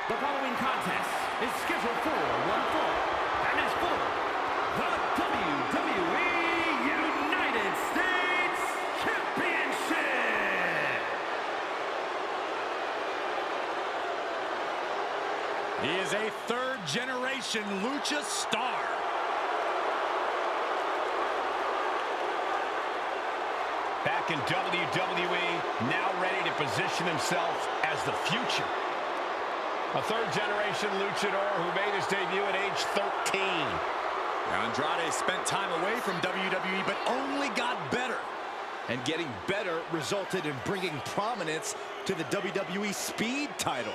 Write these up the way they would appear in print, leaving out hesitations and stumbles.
The following contest is scheduled for one fall and is for the WWE United States Championship. He is a third-generation lucha star. Back in WWE, now ready to position himself as the future. A third-generation luchador who made his debut at age 13. Andrade spent time away from WWE, but only got better. And getting better resulted in bringing prominence to the WWE Speed title.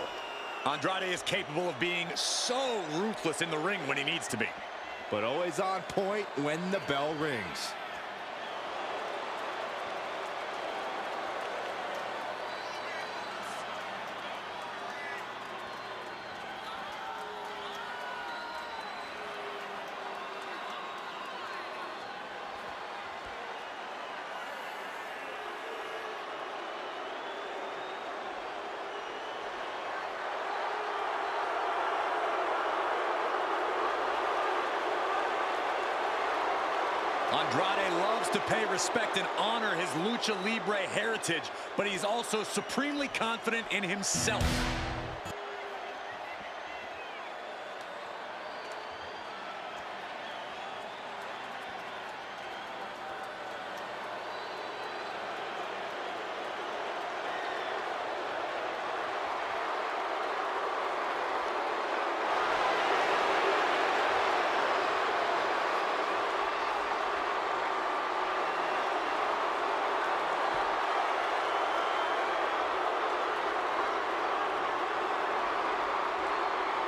Andrade is capable of being so ruthless in the ring when he needs to be. But always on point when the bell rings. Andrade loves to pay respect and honor his Lucha Libre heritage, but he's also supremely confident in himself.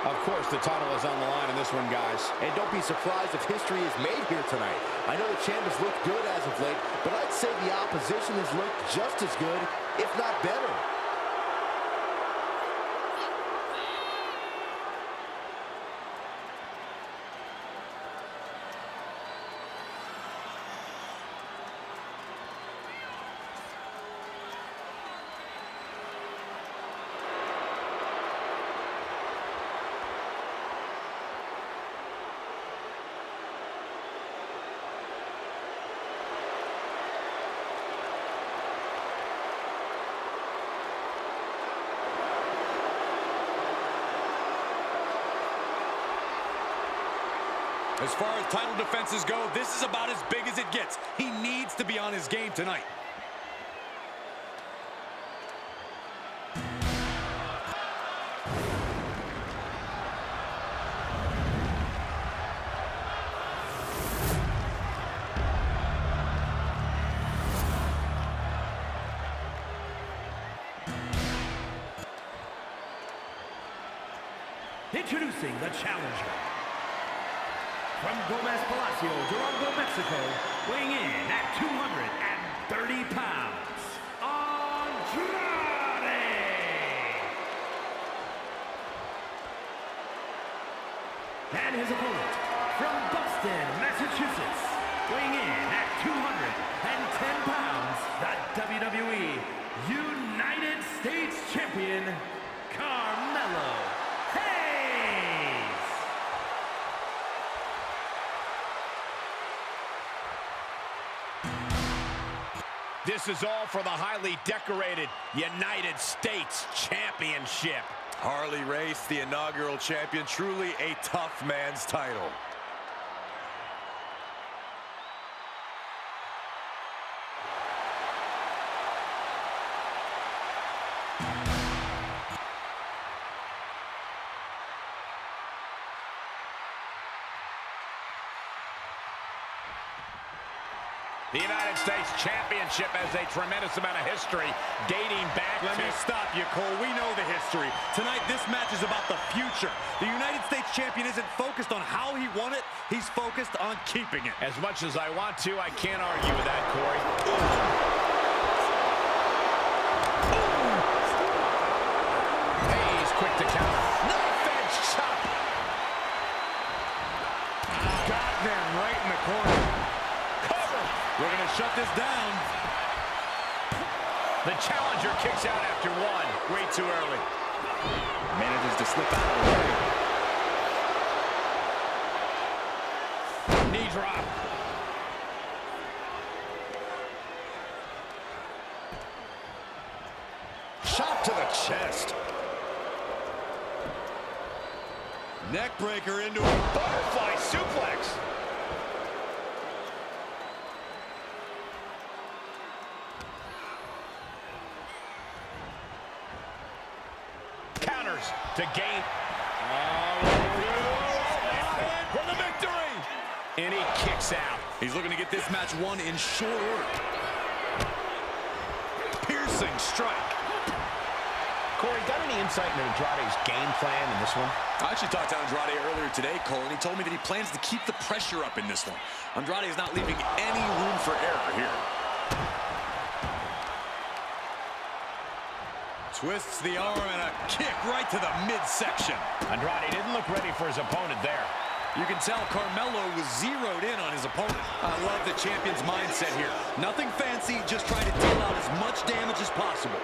Of course, the title is on the line in this one, guys. And don't be surprised if history is made here tonight. I know the champ has looked good as of late, but I'd say the opposition has looked just as good, if not better. As far as title defenses go, this is about as big as it gets. He needs to be on his game tonight. Introducing the challenger. From Gomez Palacio, Durango, Mexico, weighing in at 230 pounds, Andrade! And his opponent, from Boston, Massachusetts, weighing in at 210 pounds, the WWE United States Champion, Carmelo. This is all for the highly decorated United States Championship. Harley Race, the inaugural champion, truly a tough man's title. The United States Championship has a tremendous amount of history dating back Let me stop you, Cole. We know the history. Tonight, this match is about the future. The United States Champion isn't focused on how he won it. He's focused on keeping it. As much as I want to, I can't argue with that, Corey. Hey, he's quick to counter. Knife edge chop. Got them right in the corner. We're going to shut this down. The challenger kicks out after one. Way too early. Manages to slip out of the way. Knee drop. Shot to the chest. Neck breaker into a Butterfly suplex. Counters to gain. for the victory. And he kicks out. He's looking to get this match won in short order. Piercing strike. Corey, got any insight into Andrade's game plan in this one? I actually talked to Andrade earlier today, Cole, and he told me that he plans to keep the pressure up in this one. Andrade is not leaving any room for error here. Twists the arm and a kick right to the midsection. Andrade didn't look ready for his opponent there. You can tell Carmelo was zeroed in on his opponent. I love the champion's mindset here. Nothing fancy, just trying to deal out as much damage as possible.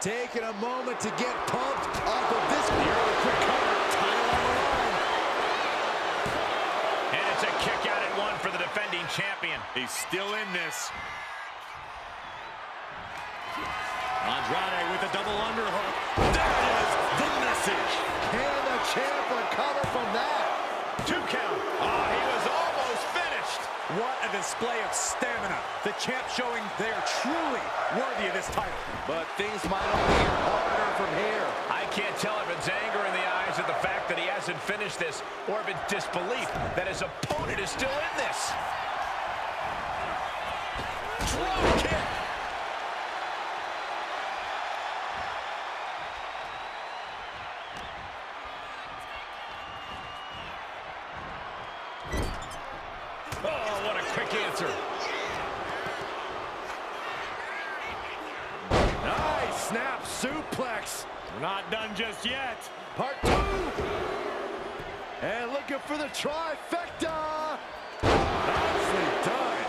Taking a moment to get pumped off of this early quick cover. Title on the line. And it's a kick out at one for the defending champion. He's still in this. Andrade with a double underhook. There it is, the message. Can the champ recover from that? 2 count. Oh, he was almost finished. What a display of stamina. The champ showing they are truly worthy of this title. But things might only get harder from here. I can't tell if it's anger in the eyes at the fact that he hasn't finished this, or if it's disbelief that his opponent is still in this. Drop kick. Oh, what a quick answer. Nice snap suplex. We're not done just yet. Part 2. And looking for the trifecta. Nicely done.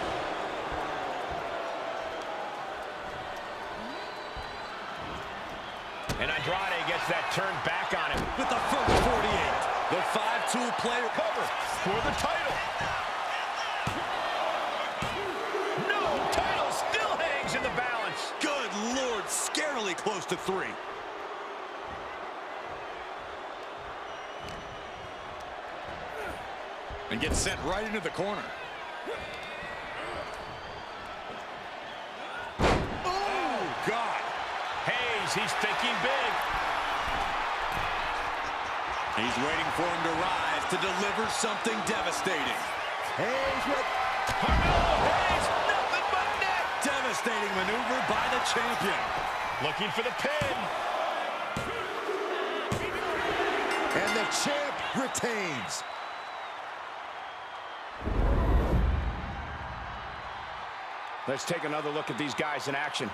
And Andrade gets that turned back on him. With the first 48. The 5-tool player cover For the title. No, title still hangs in the balance. Good Lord, scarily close to 3. And gets sent right into the corner. Oh, God. Hayes, he's thinking big. He's waiting for him to rise to deliver something devastating. Hayes with Carmelo Hayes, nothing but net. Devastating maneuver by the champion. Looking for the pin. and the champ retains. Let's take another look at these guys in action.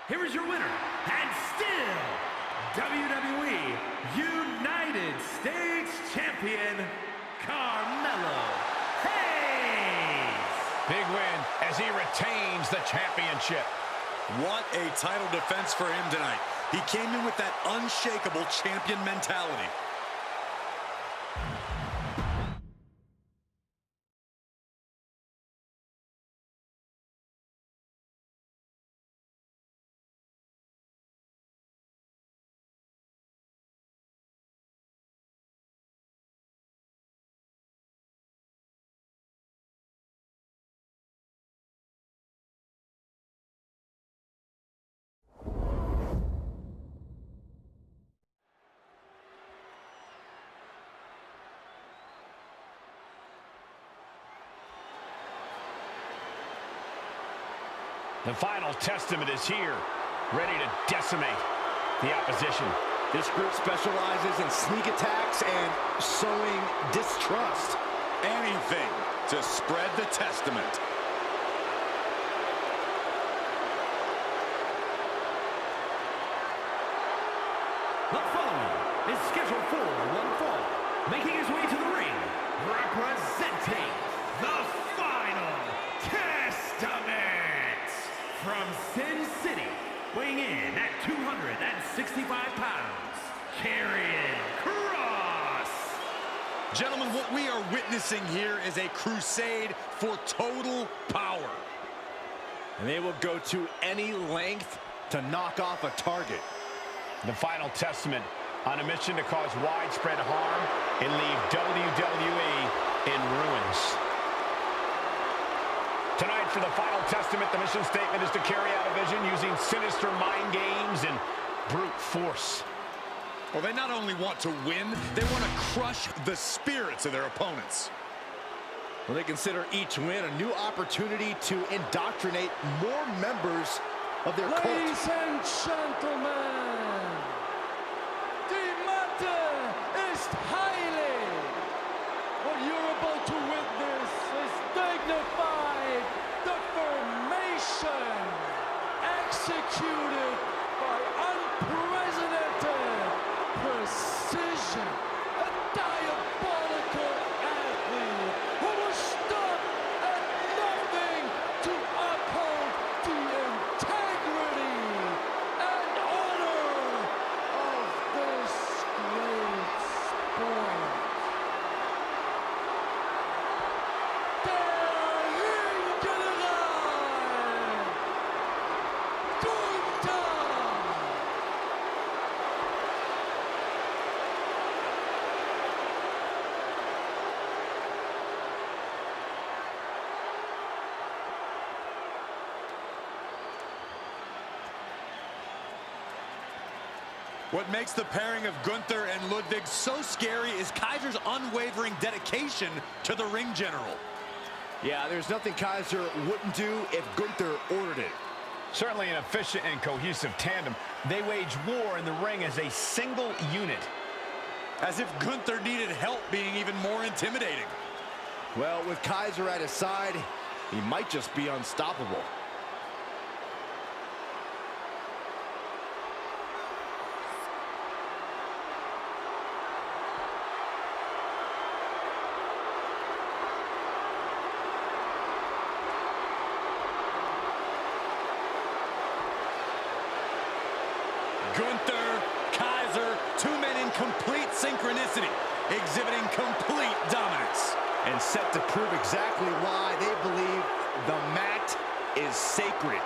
Here is your winner, and still WWE United States Champion, Carmelo Hayes. Big win as he retains the championship. What a title defense for him tonight. He came in with that unshakable champion mentality. The final testament is here, ready to decimate the opposition. This group specializes in sneak attacks and sowing distrust. Anything to spread the testament. The following is scheduled for one fall, making his way to the ring, representing the final testament from Sin City, weighing in at 265 pounds, Karrion Kross. Gentlemen, what we are witnessing here is a crusade for total power. And they will go to any length to knock off a target. The final testament on a mission to cause widespread harm and leave WWE in ruins. Tonight, for the final testament, the mission statement is to carry out a vision using sinister mind games and brute force. Well, they not only want to win, they want to crush the spirits of their opponents. Well, they consider each win a new opportunity to indoctrinate more members of their cult. Ladies and gentlemen, the matter is highly. What you're about to witness is dignified deformation executed by unprecedented precision. A diabolical athlete who will stop at nothing to uphold the integrity and honor of this great sport. Der Ringgeneral, Gunther. What makes the pairing of Gunther and Ludwig so scary is Kaiser's unwavering dedication to the ring general. Yeah, there's nothing Kaiser wouldn't do if Gunther ordered it. Certainly an efficient and cohesive tandem. They wage war in the ring as a single unit. As if Gunther needed help being even more intimidating. Well, with Kaiser at his side, he might just be unstoppable. Gunther, Kaiser, two men in complete synchronicity, exhibiting complete dominance. And set to prove exactly why they believe the mat is sacred.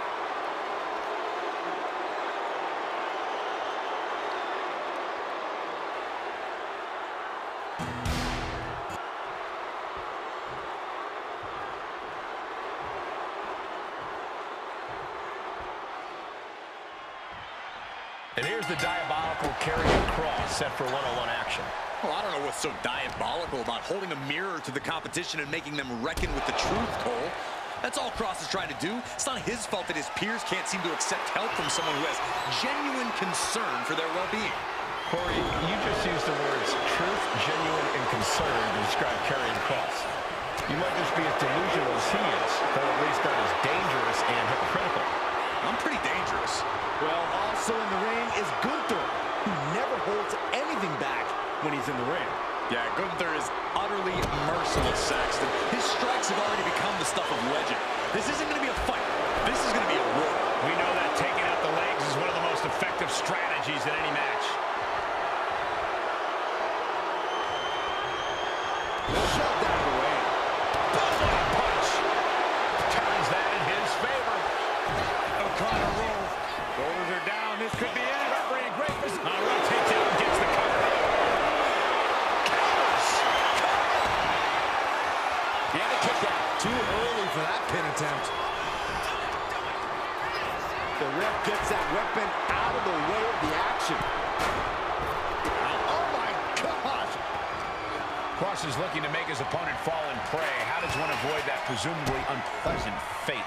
And here's the diabolical Karrion Kross set for one-on-one action. Well, I don't know what's so diabolical about holding a mirror to the competition and making them reckon with the truth, Cole. That's all Kross is trying to do. It's not his fault that his peers can't seem to accept help from someone who has genuine concern for their well-being. Corey, you just used the words truth, genuine, and concern to describe Karrion Kross. You might just be as delusional as he is, though at least not as dangerous and hypocritical. I'm pretty dangerous. Well, also in the ring is Gunther, who never holds anything back when he's in the ring. Yeah, Gunther is utterly merciless, Saxton. His strikes have already become the stuff of legend. This isn't going to be a fight. This is going to be a war. We know that taking out the legs is one of the most effective strategies in any match. Shut that away. Boom, punch. Turns that in his favor. O'Connor rolls. Shoulders are down. This could be it. Referee in great position. On a right takedown, gets the cover. He had to kick out. Too early for that pin attempt. The ref gets that weapon out of the way of the action. Oh my gosh! Cross is looking to make his opponent fall in prey. How does one avoid that presumably unpleasant fate?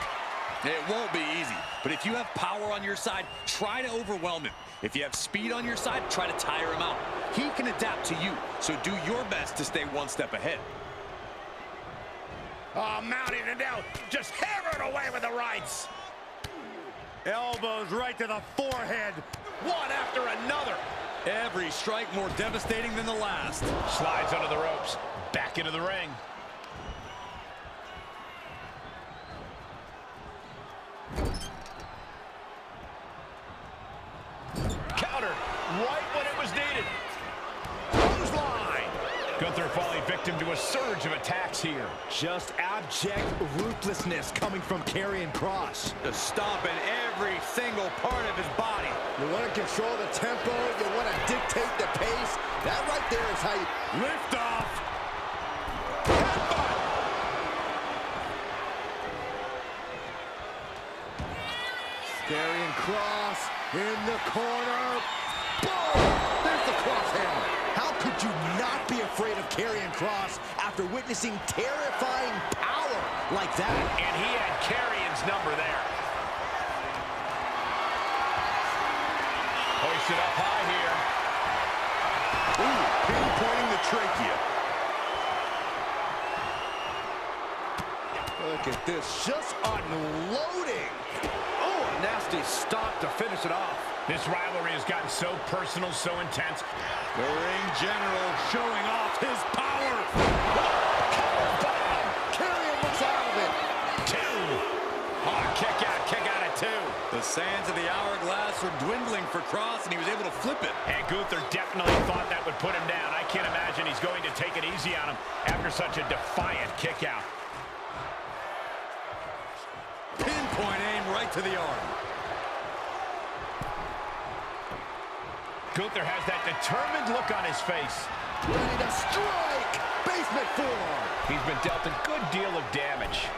It won't be easy, but if you have power on your side, try to overwhelm him. If you have speed on your side, try to tire him out. He can adapt to you, so do your best to stay one step ahead. Oh, mounting it down. Just hammering away with the rights. Elbows right to the forehead. One after another. Every strike more devastating than the last. Slides under the ropes. Back into the ring. Counter. Right when it was needed. Clothesline. Gunther falling victim to a surge of attacks here. Just abject ruthlessness coming from Karrion Kross. Just stomping every single part of his body. You want to control the tempo, you want to dictate the pace. That right there is how you Lift off. Karrion Kross in the corner. Boom! There's the cross hammer. How could you not be afraid of Karrion Kross after witnessing terrifying power like that? And he had Karrion's number there. Hoisted up high here. Ooh, pinpointing the trachea. Look at this, just unloading. Oh, a nasty stop to finish it off. This rivalry has gotten so personal, so intense. The ring general showing off his power. Karrion looks out of it. Two. Oh, kick out at two. The sands of the hourglass were dwindling for Kross, and he was able to flip it. And Gunther definitely thought that would put him down. I can't imagine he's going to take it easy on him after such a defiant kick out. Pinpoint aim right to the arm. Gunther has that determined look on his face. Ready to strike. Basement forearm. He's been dealt a good deal of damage.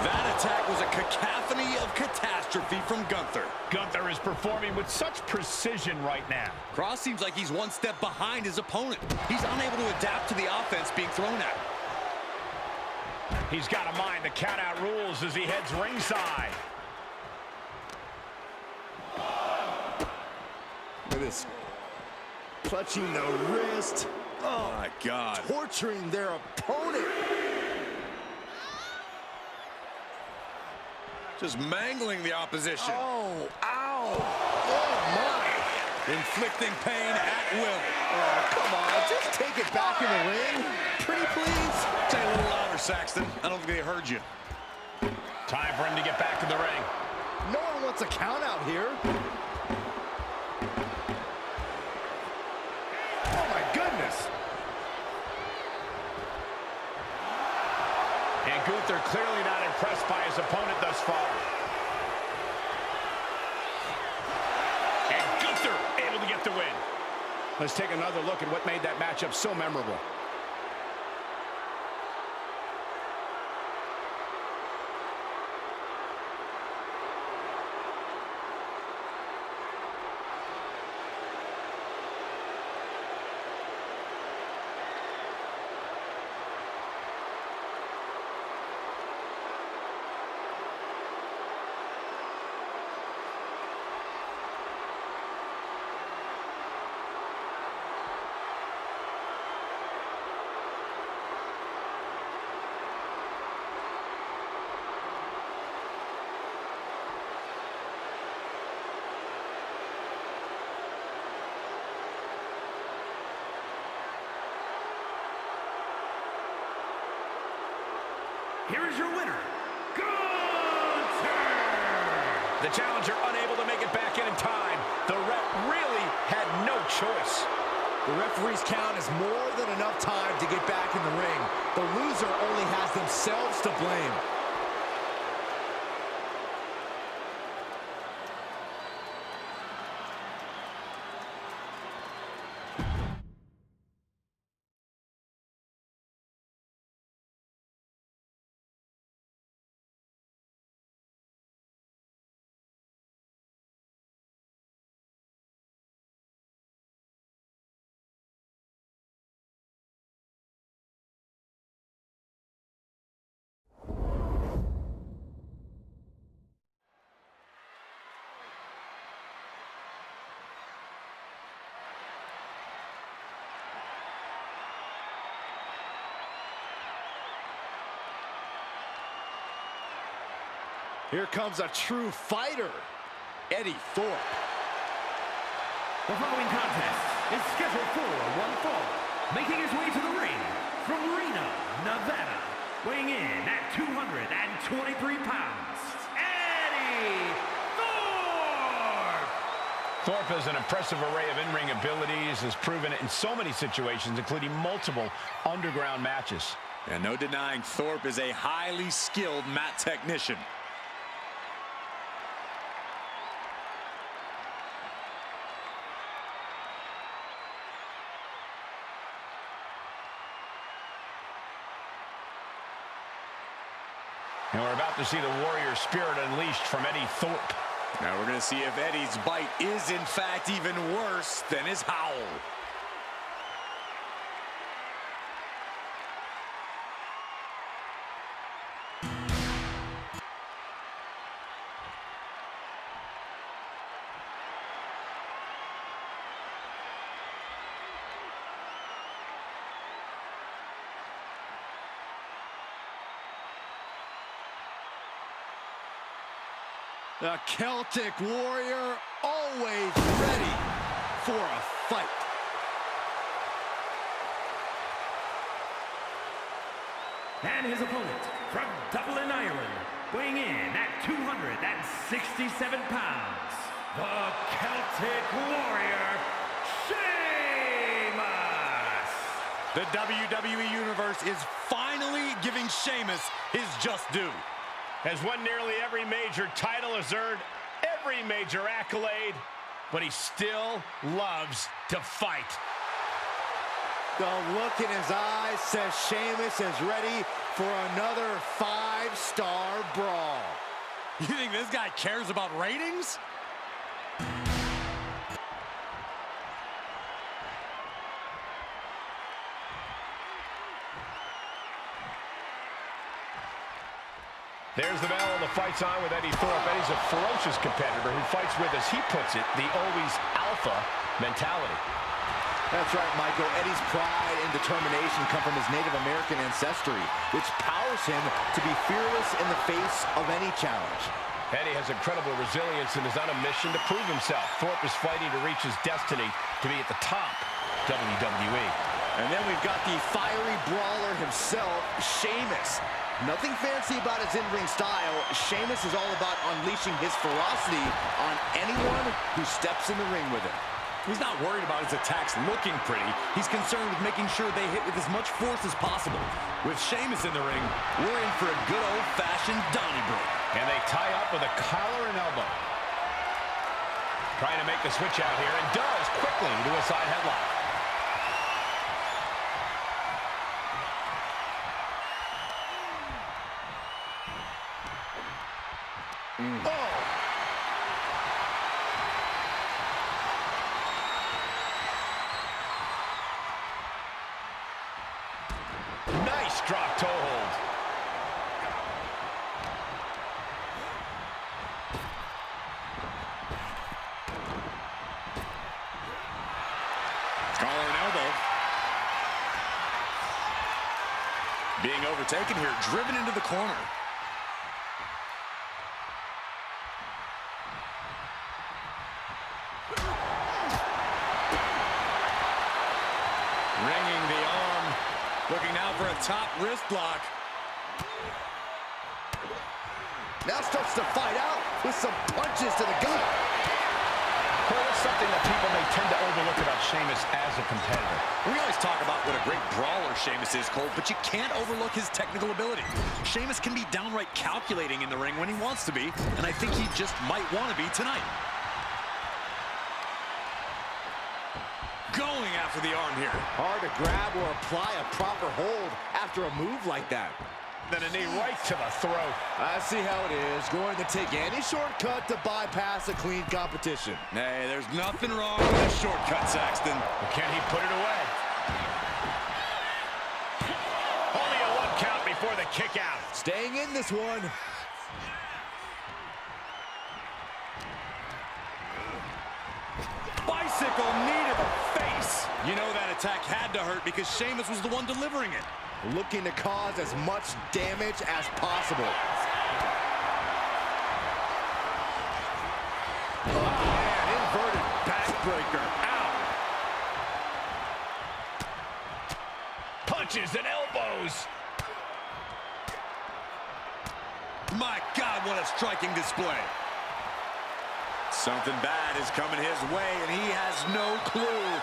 That attack was a cacophony of catastrophe from Gunther. Gunther is performing with such precision right now. Kross seems like he's one step behind his opponent. He's unable to adapt to the offense being thrown at him. He's got to mind the count-out rules as he heads ringside. Look at this. Clutching the wrist. Oh, my God. Torturing their opponent. Just mangling the opposition. Oh, ow. Oh, my. Inflicting pain at will. Oh, come on. Just take it back in the ring. Pretty please. Say a little louder, Saxton. I don't think they heard you. Time for him to get back in the ring. No one wants a count out here. Oh, my goodness. And Gunther clearly not impressed by his opponent thus far. And Gunther able to get the win. Let's take another look at what made that matchup so memorable. Here is your winner, Gunther! The challenger unable to make it back in time. The ref really had no choice. The referee's count is more than enough time to get back in the ring. The loser only has themselves to blame. Here comes a true fighter, Eddie Thorpe. The following contest is scheduled for one fall. Making his way to the ring from Reno, Nevada, weighing in at 223 pounds, Eddie Thorpe! Thorpe has an impressive array of in-ring abilities, has proven it in so many situations, including multiple underground matches. And no denying Thorpe is a highly skilled mat technician. And we're about to see the warrior spirit unleashed from Eddie Thorpe. Now we're going to see if Eddie's bite is in fact even worse than his howl. The Celtic Warrior always ready for a fight. And his opponent from Dublin, Ireland, weighing in at 267 pounds, the Celtic Warrior, Sheamus! The WWE Universe is finally giving Sheamus his just due. Has won nearly every major title, has earned every major accolade, but he still loves to fight. The look in his eyes says Sheamus is ready for another 5-star brawl. You think this guy cares about ratings? There's the bell, and the fight's on with Eddie Thorpe. Eddie's a ferocious competitor who fights with, as he puts it, the always alpha mentality. That's right, Michael. Eddie's pride and determination come from his Native American ancestry, which powers him to be fearless in the face of any challenge. Eddie has incredible resilience and is on a mission to prove himself. Thorpe is fighting to reach his destiny to be at the top WWE. And then we've got the fiery brawler himself, Sheamus. Nothing fancy about his in-ring style. Sheamus is all about unleashing his ferocity on anyone who steps in the ring with him. He's not worried about his attacks looking pretty. He's concerned with making sure they hit with as much force as possible. With Sheamus in the ring, we're in for a good old-fashioned Donnybrook. And they tie up with a collar and elbow. Trying to make the switch out here, and does quickly to a side headlock. Nice drop toe hold. Collar and elbow. Being overtaken here, driven into the corner. Ringing the arm. Looking now for a top wrist block. Now starts to fight out. with some punches to the gut. Cole, it's something that people may tend to overlook about Sheamus as a competitor. We always talk about what a great brawler Sheamus is, Cole, but you can't overlook his technical ability. Sheamus can be downright calculating in the ring when he wants to be, and I think he just might want to be tonight. Going after the arm here. Hard to grab or apply a proper hold after a move like that. Then a knee right to the throat. I see how it is. Going to take any shortcut to bypass a clean competition. Hey, there's nothing wrong with a shortcut, Saxton. But can he put it away? Only a 1 count before the kick out. Staying in this one. Bicycle knee to the face. You know that attack had to hurt because Sheamus was the one delivering it. Looking to cause as much damage as possible. Oh, man, inverted backbreaker. Ow. Punches and elbows. My God, what a striking display. Something bad is coming his way, and he has no clue.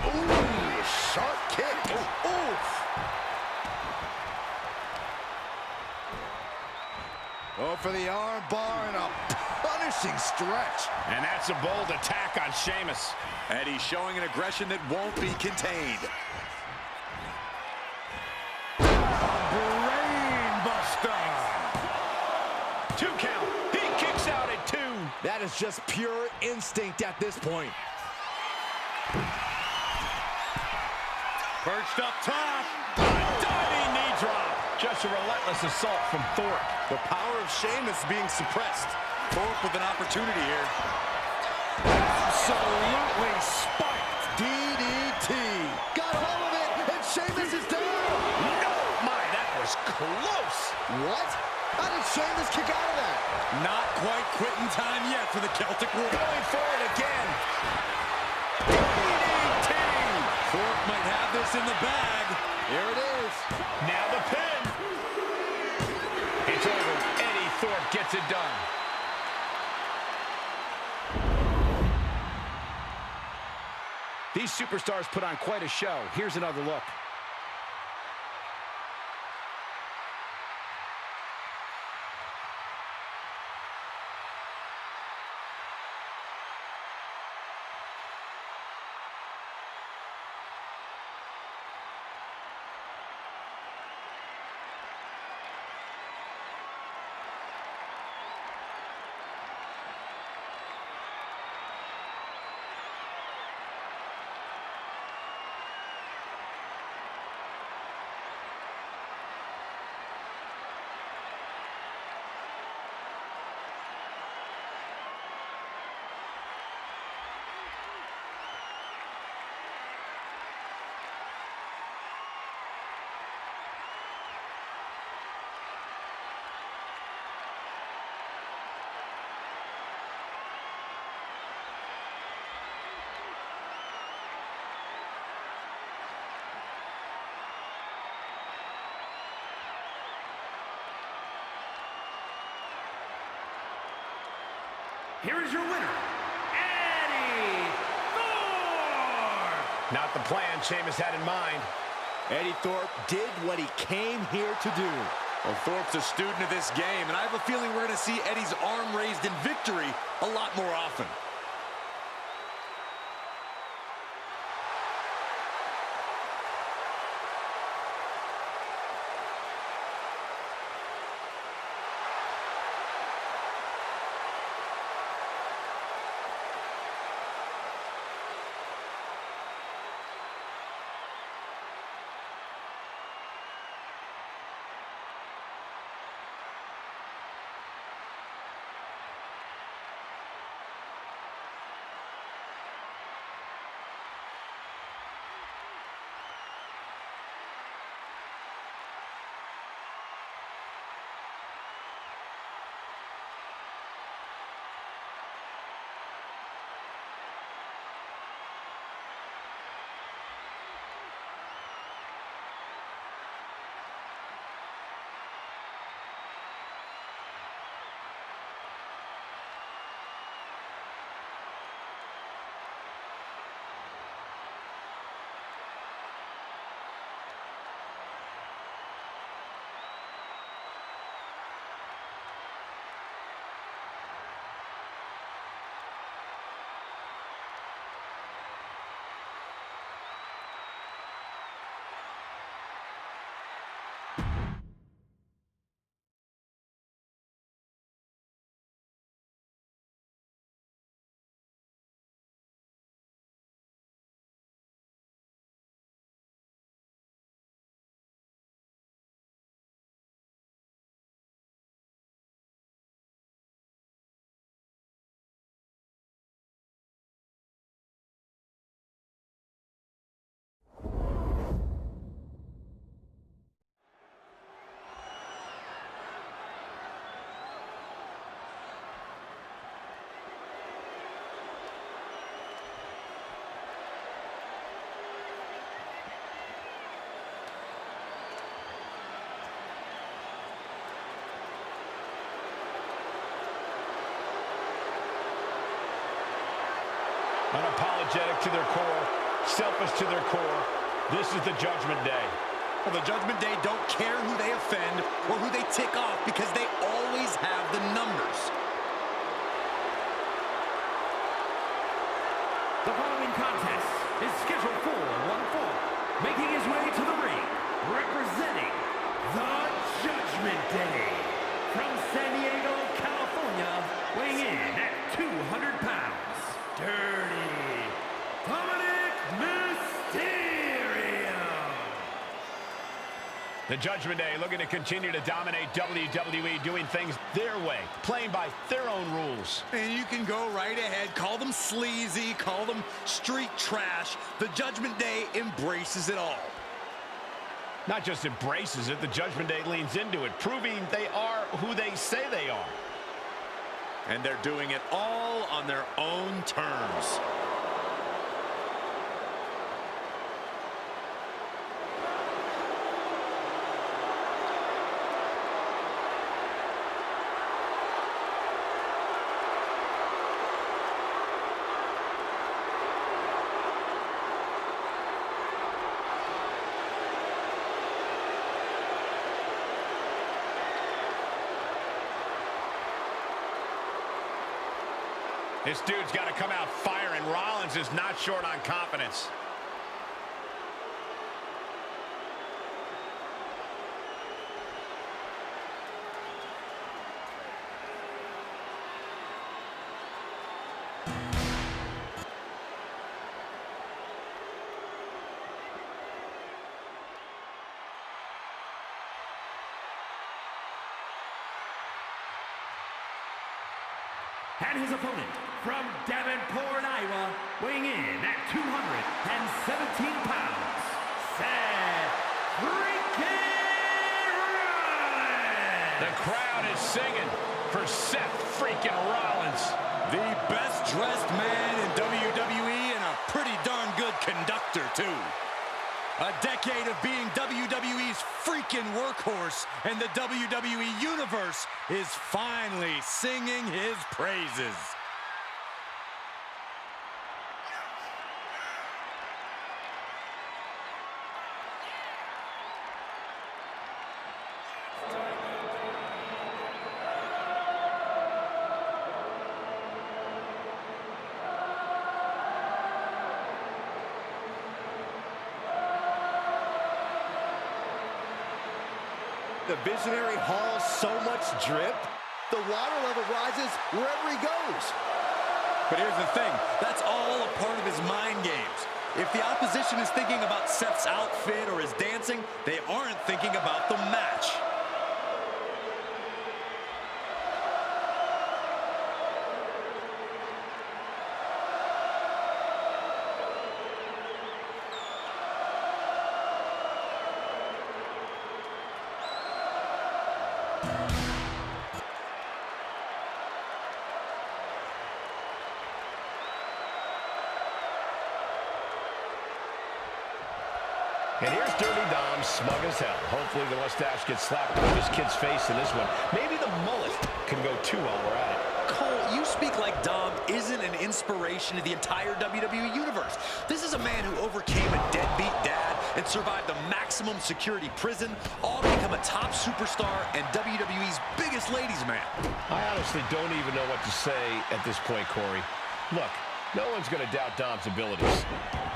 Ooh, sharp kick. Oof. Go for the arm bar and a punishing stretch. And that's a bold attack on Sheamus. And he's showing an aggression that won't be contained. Brain buster. 2 count. He kicks out at 2. That is just pure instinct at this point. Perched up top. Diving knee drop. Just a relentless assault from Thorpe. The power of Sheamus being suppressed. Thorpe with an opportunity here. Absolutely spiked. DDT. Got a hold of it, and Sheamus is down. No, my, that was close. What? How did Sheamus kick out of that? Not quite quitting time yet for the Celtic War. Going for it again. DDT. Thorpe might have this in the bag. Here it is. Now the pin. It's over. Eddie Thorpe gets it done. These superstars put on quite a show. Here's another look. Here is your winner, Eddie Thorpe! Not the plan Sheamus had in mind. Eddie Thorpe did what he came here to do. Well, Thorpe's a student of this game, and I have a feeling we're going to see Eddie's arm raised in victory a lot more often. Unapologetic to their core, selfish to their core. This is the Judgment Day. Well, the Judgment Day don't care who they offend or who they tick off because they always have the numbers. The following contest is scheduled for one fall. Making his way to the ring, representing the Judgment Day. From San Diego, California, weighing in at 200 pounds, Dirty Dominic Mysterio. The Judgment Day looking to continue to dominate WWE, doing things their way, playing by their own rules. And you can go right ahead, call them sleazy, call them street trash. The Judgment Day embraces it all. Not just embraces it, the Judgment Day leans into it, proving they are who they say they are. And they're doing it all on their own terms. This dude's got to come out firing. Rollins is not short on confidence. And his opponent, from Davenport, Iowa, weighing in at 217 pounds, Seth freaking Rollins! The crowd is singing for Seth freaking Rollins. The best dressed man in WWE and a pretty darn good conductor, too. A decade of being WWE's freaking workhorse, and the WWE Universe is finally singing his praises. The visionary hauls so much drip, the water level rises wherever he goes. But here's the thing, that's all a part of his mind games. If the opposition is thinking about Seth's outfit or his dancing, they aren't thinking about the match. And here's Dirty Dom, smug as hell. Hopefully the mustache gets slapped with his kid's face in this one. Maybe the mullet can go too while we're at it. Cole, you speak like Dom isn't an inspiration to the entire WWE Universe. This is a man who overcame a deadbeat dad and survived the maximum security prison, all to become a top superstar and WWE's biggest ladies' man. I honestly don't even know what to say at this point, Corey. Look, no one's going to doubt Dom's abilities.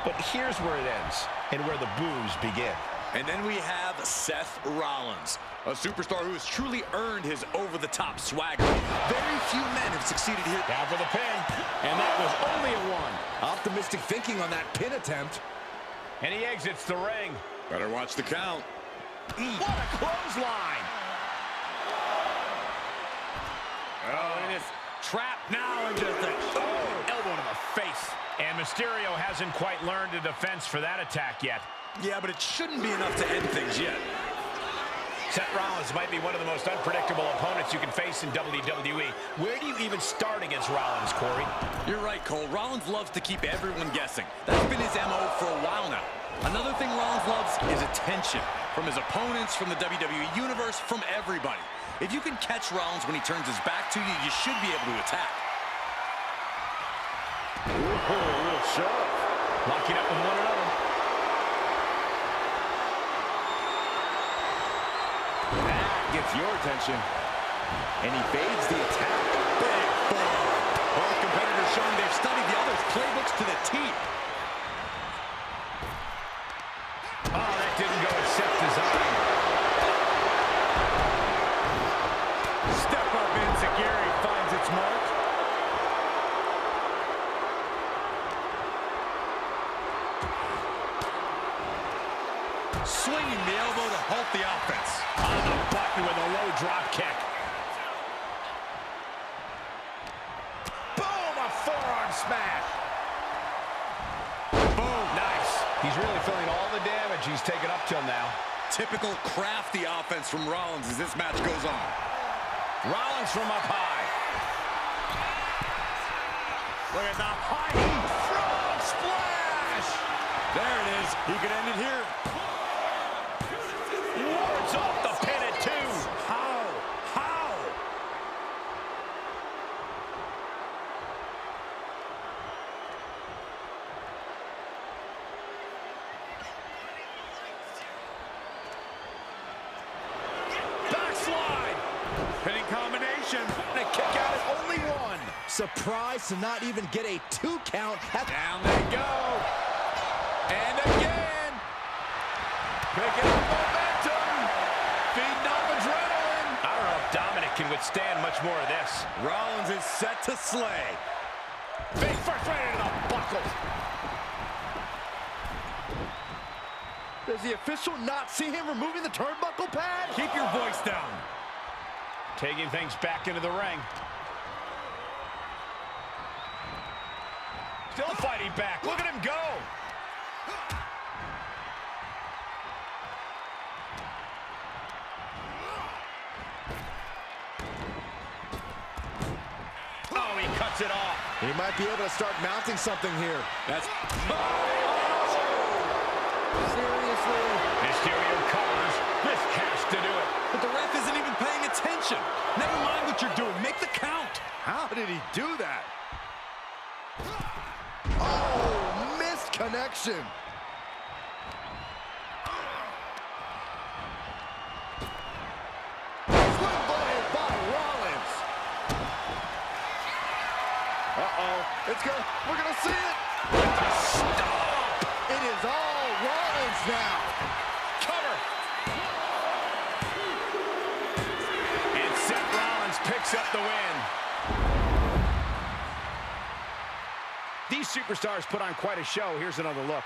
But here's where it ends and where the boos begin. And then we have Seth Rollins, a superstar who has truly earned his over-the-top swagger. Very few men have succeeded here. Down for the pin, and that was only a one. Optimistic thinking on that pin attempt. And he exits the ring. Better watch the count. What a clothesline! Oh, and it's trapped now and just a elbow to the face. And Mysterio hasn't quite learned a defense for that attack yet. Yeah, but it shouldn't be enough to end things yet. Seth Rollins might be one of the most unpredictable opponents you can face in WWE. Where do you even start against Rollins, Corey? You're right, Cole. Rollins loves to keep everyone guessing. That's been his MO for a while now. Another thing Rollins loves is attention. From his opponents, from the WWE Universe, from everybody. If you can catch Rollins when he turns his back to you, you should be able to attack. Ooh, a little shove. Locking up with one another. That gets your attention. And he fades the attack. Big fall. Both competitors showing they've studied the other's playbooks to the teeth. Oh, that didn't go as set designed. Step up enziguri finds its mark. Swinging the elbow to halt the offense. On the button with a low drop kick. Boom, a forearm smash. Boom, nice. He's really feeling all the damage he's taken up till now. Typical crafty offense from Rollins as this match goes on. Rollins from up high. Look at the high heat frog splash. There it is. He could end it here. Wards off the pin at 2. How? Backslide. Pinning combination. And a kick out at only 1. Surprised to not even get a 2 count. Down they go. And again. Picking up momentum. Feeding off adrenaline. I don't know if Dominic can withstand much more of this. Rollins is set to slay. Big first right into the buckle. Does the official not see him removing the turnbuckle pad? Keep your voice down. Taking things back into the ring. Still fighting back. Look at him go. Oh, he cuts it off. He might be able to start mounting something here. That's Seriously? Mysterio covers. This has to do it. But the ref isn't even paying attention. Never mind what you're doing. Make the count. How did he do that? Oh, missed connection. Slim blade by Rollins. Uh-oh. It's good. We're going to see it. Stop. It is all Rollins now. Cover. And Seth Rollins picks up the win. These superstars put on quite a show. Here's another look.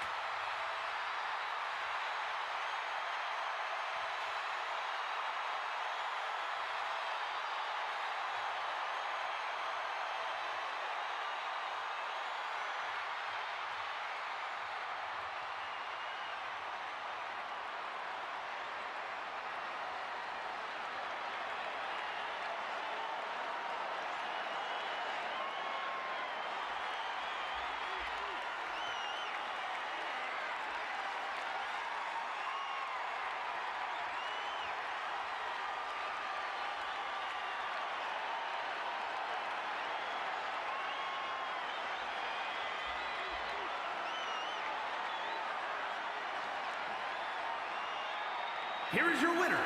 Here is your winner,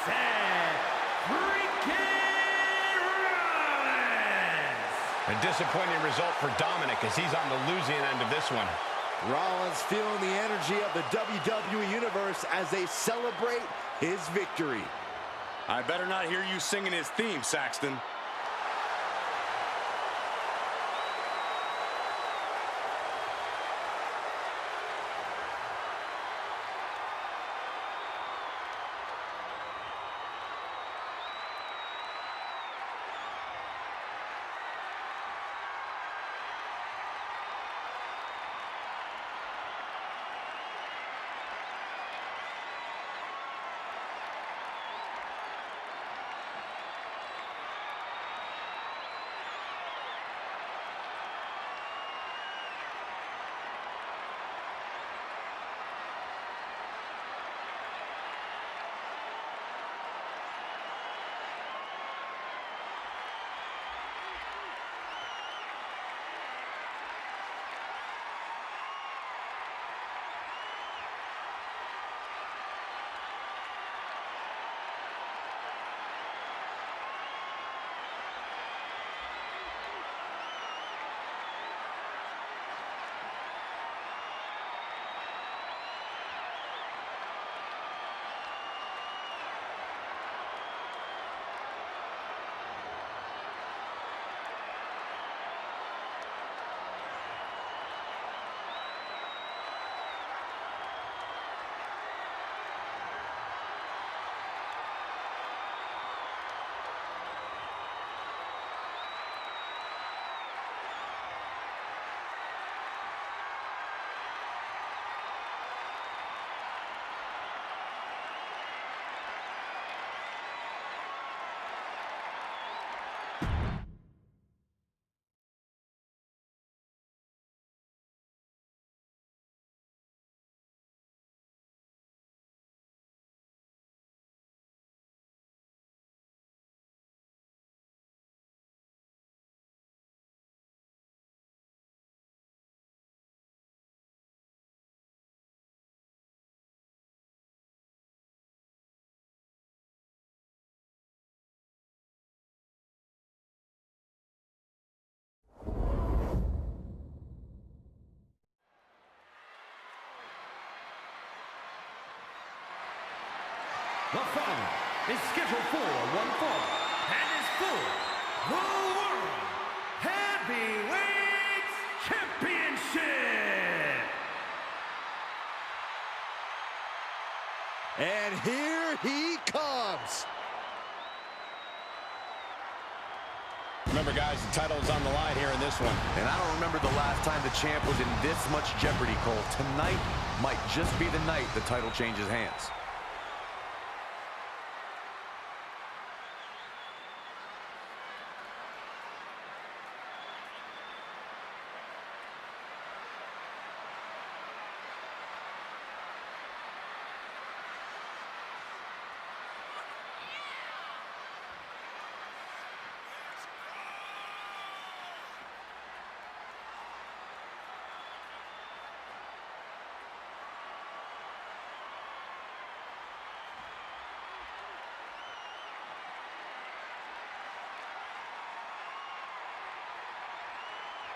Seth freaking Rollins. A disappointing result for Dominic as he's on the losing end of this one. Rollins feeling the energy of the WWE Universe as they celebrate his victory. I better not hear you singing his theme, Saxton. The following is scheduled for one fall and is for the World Heavyweight Championship. And here he comes. Remember, guys, the title is on the line here in this one. And I don't remember the last time the champ was in this much jeopardy, Cole. Tonight might just be the night the title changes hands.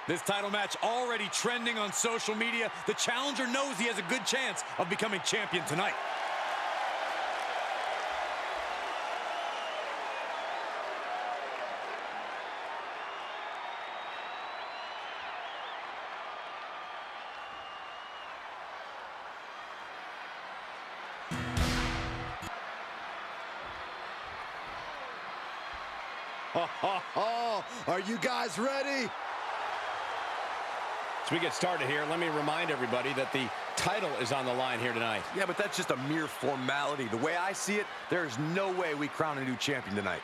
This title match already trending on social media. The challenger knows he has a good chance of becoming champion tonight. Are you guys ready? As we get started here, let me remind everybody that the title is on the line here tonight. Yeah, but that's just a mere formality. The way I see it, there's no way we crown a new champion tonight.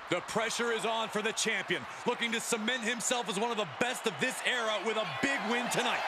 The pressure is on for the champion, looking to cement himself as one of the best of this era with a big win tonight.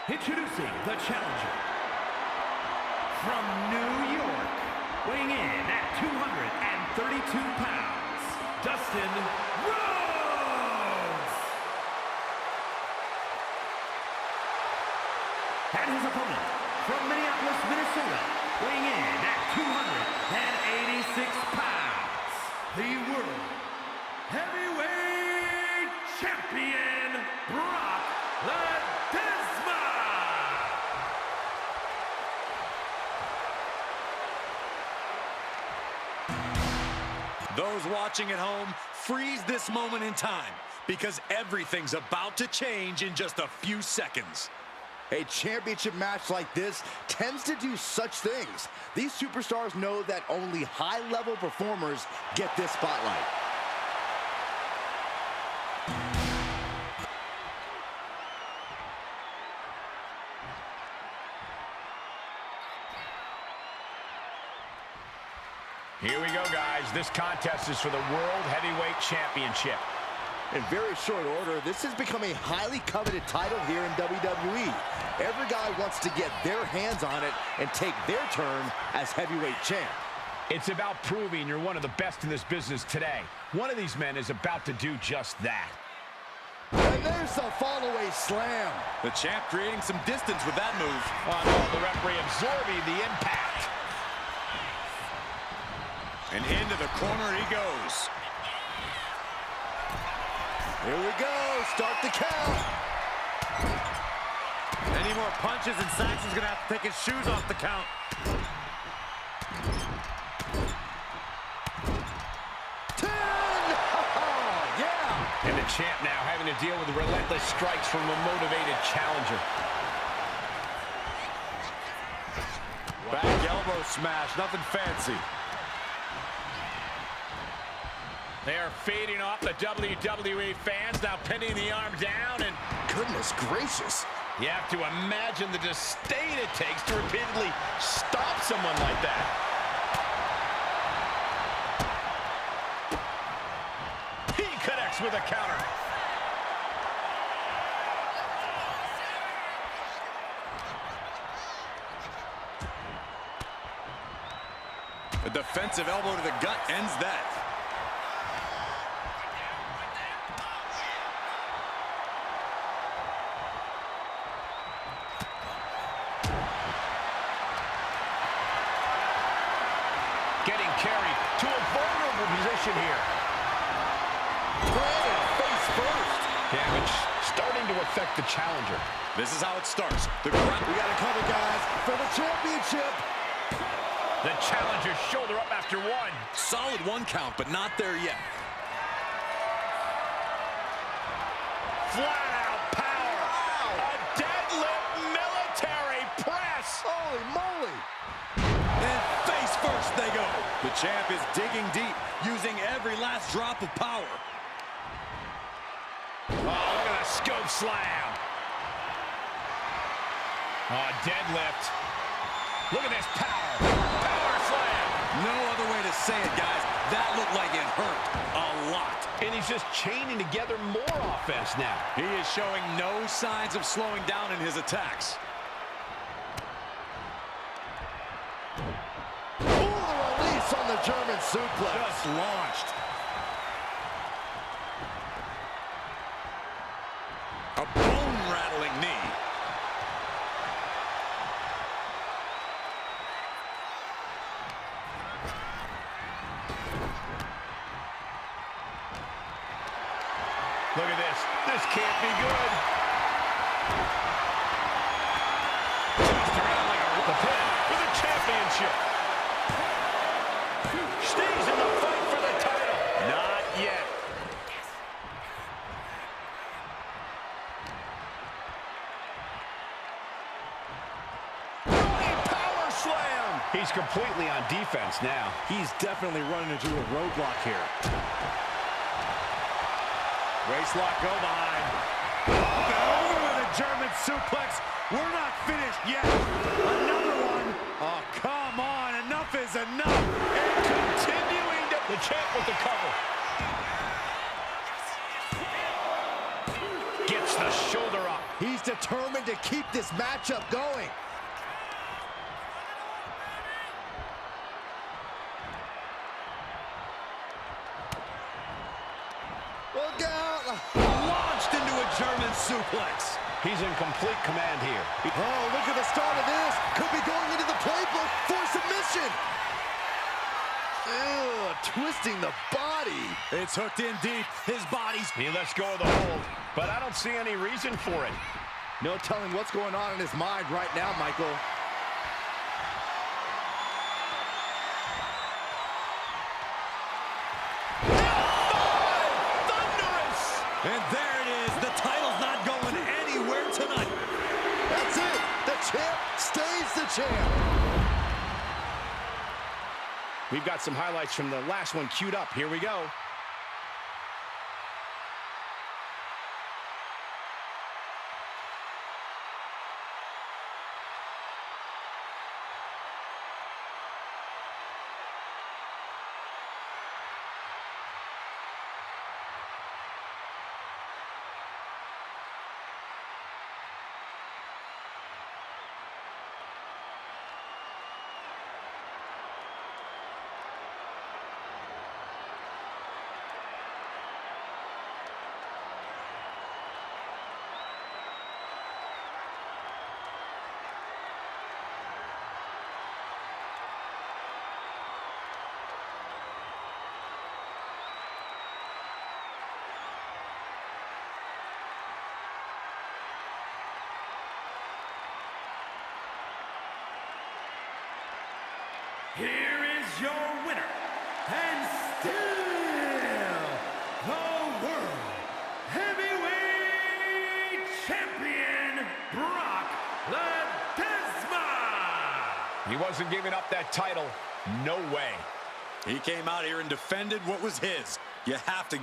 Introducing the challenger from New York, weighing in at 232 pounds, Dustin Rhodes. And his opponent from Minneapolis, Minnesota, weighing in at 286 pounds, the World Heavyweight Champion, Brock Lesnar. Those watching at home, freeze this moment in time, because everything's about to change in just a few seconds. A championship match like this tends to do such things. These superstars know that only high-level performers get this spotlight. Here we go, guys. This contest is for the World Heavyweight Championship. In very short order, this has become a highly coveted title here in WWE. Every guy wants to get their hands on it and take their turn as heavyweight champ. It's about proving you're one of the best in this business today. One of these men is about to do just that. And there's the fall-away slam. The champ creating some distance with that move. Oh, no, the referee absorbing the impact. And into the corner he goes. Here we go, start the count. Any more punches and Saxon's gonna have to take his shoes off the count. Yeah! And the champ now having to deal with the relentless strikes from a motivated challenger. Back elbow smash, nothing fancy. They are feeding off the WWE fans, now pinning the arm down, and Goodness gracious. you have to imagine the disdain it takes to repeatedly stop someone like that. He connects with a counter. A defensive elbow to the gut ends that. Getting carried to a vulnerable position here. Planted face first. Damage starting to affect the challenger. This is how it starts. The ground. We got to cover, guys, for the championship. The challenger's shoulder up after one. Solid one count, but not there yet. Flat out power. Wow. A deadlift military press. Holy moly. And face first they go. The champ is digging deep, using every last drop of power. Oh, look at the scope slam. Oh, deadlift. Look at this power. Power slam. No other way to say it, guys. That looked like it hurt a lot. And he's just chaining together more offense now. He is showing no signs of slowing down in his attacks. Ooh, the release on the German suplex. Just launched. A bone-rattling knee. Look at this. This can't be good. Tossed around like the pin for the championship. Stays in the fight for the title. Not yet. Running power slam. He's completely on defense now. He's definitely running into a roadblock here. Waist lock, go behind. Over with a German suplex. We're not finished yet. Another one. Oh, come on. Enough is enough. And continuing to... The champ with the cover. Gets the shoulder up. He's determined to keep this matchup going. Look out! Launched into a German suplex. He's in complete command here. Oh, look at the start of this. Could be going into the playbook for submission. Ew, twisting the body. It's hooked in deep. His body's... He lets go of the hold, but I don't see any reason for it. No telling what's going on in his mind right now, Michael. And there it is. The title's not going anywhere tonight. That's it. The champ stays the champ. We've got some highlights from the last one queued up. Here we go. Here is your winner, and still the World Heavyweight Champion, Brock Lesnar. He wasn't giving up that title. No way. He came out here and defended what was his. You have to give